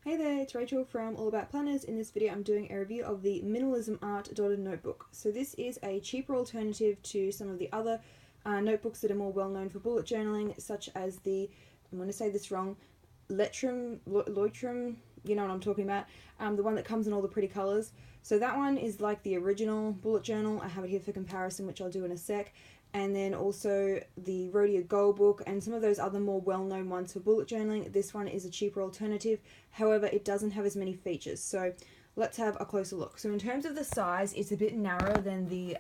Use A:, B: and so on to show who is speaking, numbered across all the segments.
A: Hey there, it's Rachel from All About Planners. In this video I'm doing a review of the Minimalism Art Dotted Notebook. So this is a cheaper alternative to some of the other notebooks that are more well known for bullet journaling, such as the, I'm going to say this wrong, Leuchtturm, you know what I'm talking about, the one that comes in all the pretty colours. So that one is like the original bullet journal. I have it here for comparison, which I'll do in a sec. And then also the Rhodia Gold Book and some of those other more well-known ones for bullet journaling. This one is a cheaper alternative, however it doesn't have as many features. So let's have a closer look. So in terms of the size, it's a bit narrower than the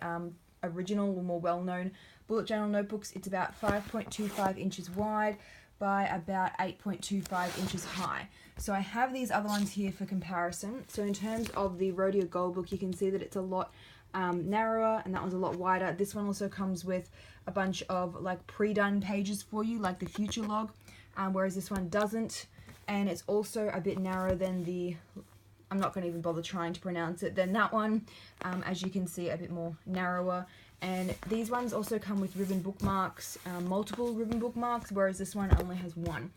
A: original or more well-known bullet journal notebooks. It's about 5.25 inches wide by about 8.25 inches high. So I have these other ones here for comparison. So in terms of the Rhodia Gold Book, you can see that it's a lot narrower, and that one's a lot wider. This one also comes with a bunch of like pre-done pages for you, like the future log, whereas this one doesn't. And it's also a bit narrower than the, I'm not going to even bother trying to pronounce it, than that one. As you can see, a bit more narrower. And these ones also come with ribbon bookmarks, multiple ribbon bookmarks, whereas this one only has one.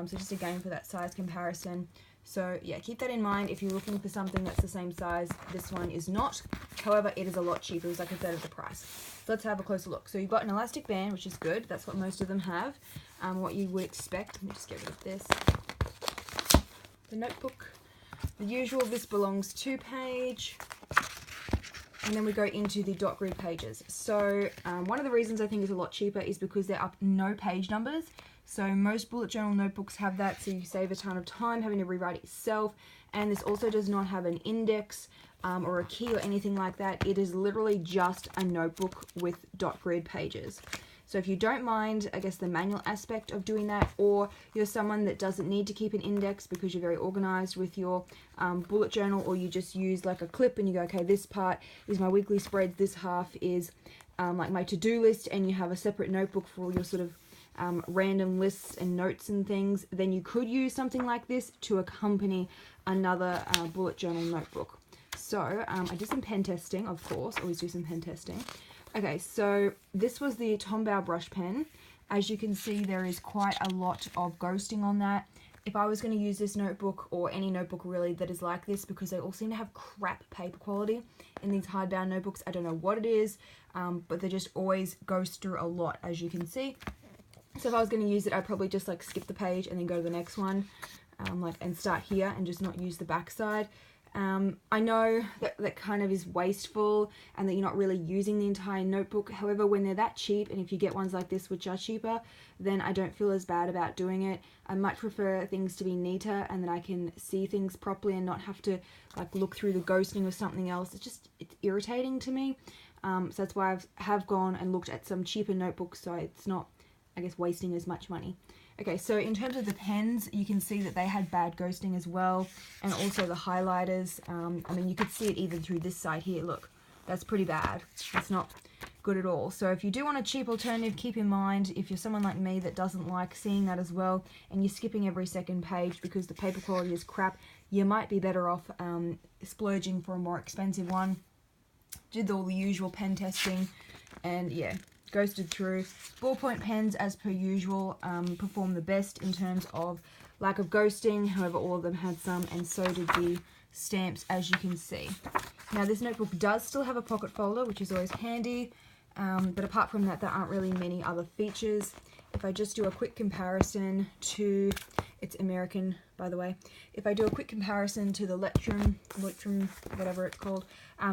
A: So just again for that size comparison. So yeah, keep that in mind if you're looking for something that's the same size. This one is not. However, it is a lot cheaper. It's like a third of the price. So let's have a closer look. So you've got an elastic band, which is good. That's what most of them have. What you would expect. Let me just get rid of this. The notebook. The usual, this belongs to page. And then we go into the dot grid pages. So one of the reasons I think it's a lot cheaper is because there are no page numbers. So most bullet journal notebooks have that, so you save a ton of time having to rewrite it yourself. And this also does not have an index or a key or anything like that. It is literally just a notebook with dot grid pages. So if you don't mind, I guess, the manual aspect of doing that, or you're someone that doesn't need to keep an index because you're very organized with your bullet journal, or you just use like a clip and you go, okay, this part is my weekly spreads, this half is like my to-do list, and you have a separate notebook for all your sort of random lists and notes and things, then you could use something like this to accompany another bullet journal notebook. So I did some pen testing, of course, always do some pen testing. Okay, so this was the Tombow brush pen. As you can see, there is quite a lot of ghosting on that. If I was going to use this notebook, or any notebook really that is like this, because they all seem to have crap paper quality in these hardbound notebooks, I don't know what it is, but they just always ghost through a lot, as you can see. So if I was going to use it, I'd probably just like skip the page and then go to the next one, and start here and just not use the back side. I know that kind of is wasteful and that you're not really using the entire notebook. However, when they're that cheap, and if you get ones like this which are cheaper, then I don't feel as bad about doing it. I much prefer things to be neater and that I can see things properly and not have to like look through the ghosting or something else. It's irritating to me. So that's why I have gone and looked at some cheaper notebooks, so it's not, I guess, wasting as much money. Okay, so in terms of the pens, you can see that they had bad ghosting as well, and also the highlighters. I mean, you could see it even through this side here. Look, that's pretty bad. That's not good at all. So if you do want a cheap alternative, keep in mind, if you're someone like me that doesn't like seeing that as well, and you're skipping every second page because the paper quality is crap, you might be better off splurging for a more expensive one. Did all the usual pen testing, and yeah, ghosted through. Ballpoint pens, as per usual, perform the best in terms of lack of ghosting. However, all of them had some, and so did the stamps, as you can see. Now, this notebook does still have a pocket folder, which is always handy, but apart from that, there aren't really many other features. If I just do a quick comparison to, it's American, by the way. If I do a quick comparison to the Leuchtturm, whatever it's called,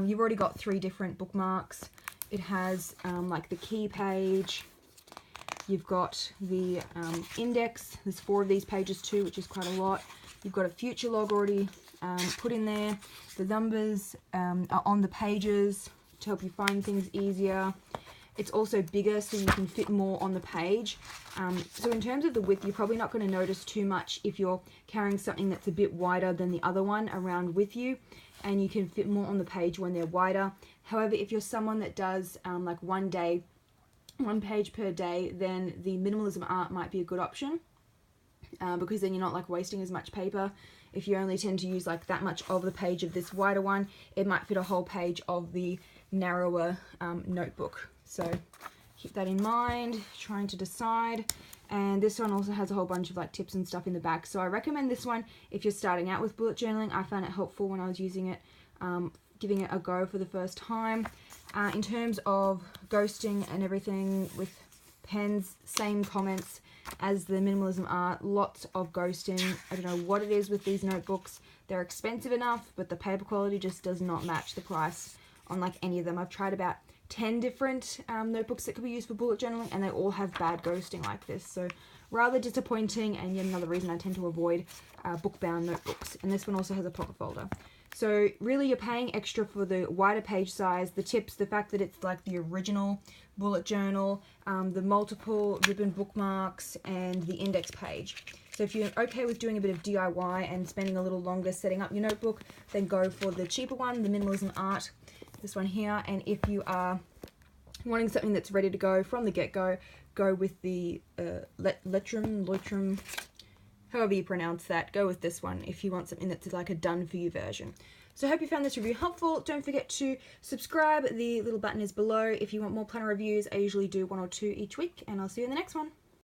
A: you've already got 3 different bookmarks. It has like the key page. You've got the index. There's 4 of these pages too, which is quite a lot. You've got a future log already put in there. The numbers are on the pages to help you find things easier. It's also bigger, so you can fit more on the page. So in terms of the width, you're probably not going to notice too much if you're carrying something that's a bit wider than the other one around with you, and you can fit more on the page when they're wider. However, if you're someone that does like one page per day, then the Minimalism Art might be a good option, because then you're not like wasting as much paper. If you only tend to use like that much of the page of this wider one, it might fit a whole page of the narrower notebook. So keep that in mind, trying to decide. And this one also has a whole bunch of like tips and stuff in the back. So I recommend this one if you're starting out with bullet journaling. I found it helpful when I was using it, giving it a go for the first time. In terms of ghosting and everything with pens, same comments as the Minimalism art, lots of ghosting. I don't know what it is with these notebooks. They're expensive enough, but the paper quality just does not match the price on like any of them. I've tried about 10 different notebooks that could be used for bullet journaling, and they all have bad ghosting like this. So rather disappointing, and yet another reason I tend to avoid book-bound notebooks. And this one also has a pocket folder. So really you're paying extra for the wider page size, the tips, the fact that it's like the original bullet journal, the multiple ribbon bookmarks, and the index page. So if you're okay with doing a bit of DIY and spending a little longer setting up your notebook, then go for the cheaper one, the Minimalism art, this one here. And if you are wanting something that's ready to go from the get-go, go with the Leuchtturm, however you pronounce that. Go with this one if you want something that's like a done-for-you version. So I hope you found this review helpful. Don't forget to subscribe. The little button is below. If you want more planner reviews, I usually do 1 or 2 each week, and I'll see you in the next one.